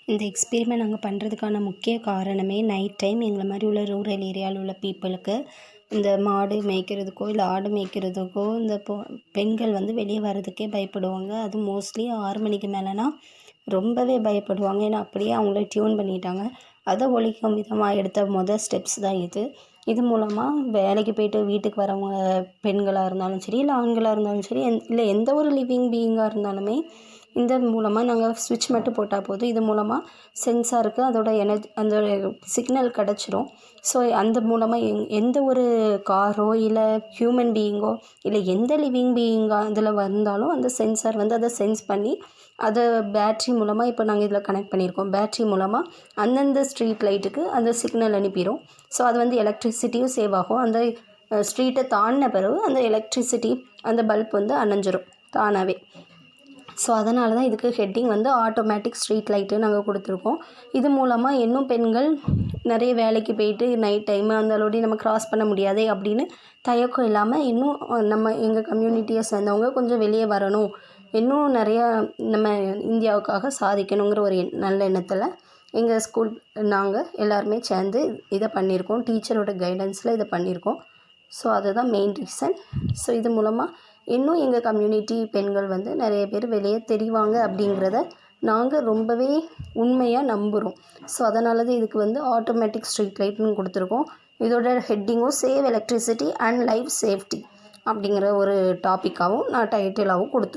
இந்த எக்ஸ்பெரிமெண்ட் நாங்கள் பண்ணுறதுக்கான முக்கிய காரணமே நைட் டைம் எங்களை மாதிரி உள்ள ரூரல் ஏரியாவில் உள்ள பீப்புளுக்கு இந்த மாடு மேய்க்கிறதுக்கோ இல்லை ஆடு மேய்க்கிறதுக்கோ இந்த பெண்கள் வந்து வெளியே வர்றதுக்கே பயப்படுவாங்க. அதுவும் மோஸ்ட்லி 6 மணிக்கு மேலேனா ரொம்பவே பயப்படுவாங்க. ஏன்னா அப்படியே அவங்கள டியூன் பண்ணிட்டாங்க. அதை ஒழிக்கும் விதமாக எடுத்த ஸ்டெப்ஸ் தான் இது. இது மூலமாக வேலைக்கு போய்ட்டு வீட்டுக்கு வரவங்க பெண்களாக இருந்தாலும் சரி, இல்லை ஆண்களாக இருந்தாலும் சரி, இல்லை எந்த ஒரு லிவிங் பீயிங்காக இருந்தாலுமே இந்த மூலமாக நாங்கள் ஸ்விட்ச் மட்டும் போட்டால் போதும். இது மூலமாக சென்சாருக்கு அதோட அந்த சிக்னல் கிடச்சிரும். ஸோ அந்த மூலமாக எந்த ஒரு காரோ இல்லை ஹியூமன் பீயிங்கோ இல்லை எந்த லிவிங் பீயிங்காக இதில் வந்தாலும் அந்த சென்சார் வந்து அதை சென்ஸ் பண்ணி அதை பேட்ரி மூலமாக இப்போ நாங்கள் இதில் கனெக்ட் பண்ணியிருக்கோம். பேட்ரி மூலமாக அந்தந்த ஸ்ட்ரீட் லைட்டுக்கு அந்த சிக்னல் அனுப்பிடும். ஸோ அது வந்து எலக்ட்ரிசிட்டியும் சேவ் ஆகும். அந்த ஸ்ட்ரீட்டை தாண்டின பிறகு அந்த எலக்ட்ரிசிட்டி அந்த பல்ப் வந்து அணைஞ்சிரும் தானாகவே. ஸோ அதனால தான் இதுக்கு ஹெட்டிங் வந்து ஆட்டோமேட்டிக் ஸ்ட்ரீட் லைட்டு நாங்கள் கொடுத்துருக்கோம். இது மூலமாக இன்னும் பெண்கள் நிறைய வேலைக்கு போயிட்டு நைட் டைமு அந்த அளவுக்கு நம்ம கிராஸ் பண்ண முடியாதே அப்படின்னு தயக்கம் இல்லாமல் இன்னும் நம்ம எங்கள் கம்யூனிட்டியை சேர்ந்தவங்க கொஞ்சம் வெளியே வரணும், இன்னும் நிறையா நம்ம இந்தியாவுக்காக சாதிக்கணுங்கிற ஒரு நல்ல எண்ணத்தில் எங்கள் ஸ்கூல் நாங்கள் எல்லாருமே சேர்ந்து இதை பண்ணியிருக்கோம். டீச்சரோட கைடன்ஸில் இதை பண்ணியிருக்கோம். ஸோ அதுதான் மெயின் ரீசன். ஸோ இது மூலமாக இன்னும் எங்கள் கம்யூனிட்டி பெண்கள் வந்து நிறைய பேர் வெளியே தெரிவாங்க அப்படிங்கிறத நாங்கள் ரொம்பவே உண்மையாக நம்புகிறோம். ஸோ அதனால தான் இதுக்கு வந்து ஆட்டோமேட்டிக் ஸ்ட்ரீட் லைட்னு கொடுத்துருக்கோம். இதோட ஹெட்டிங்கும் save electricity and life safety அப்படிங்கிற ஒரு டாப்பிக்காகவும் நான் டைட்டிலாகவும் கொடுத்துருக்கேன்.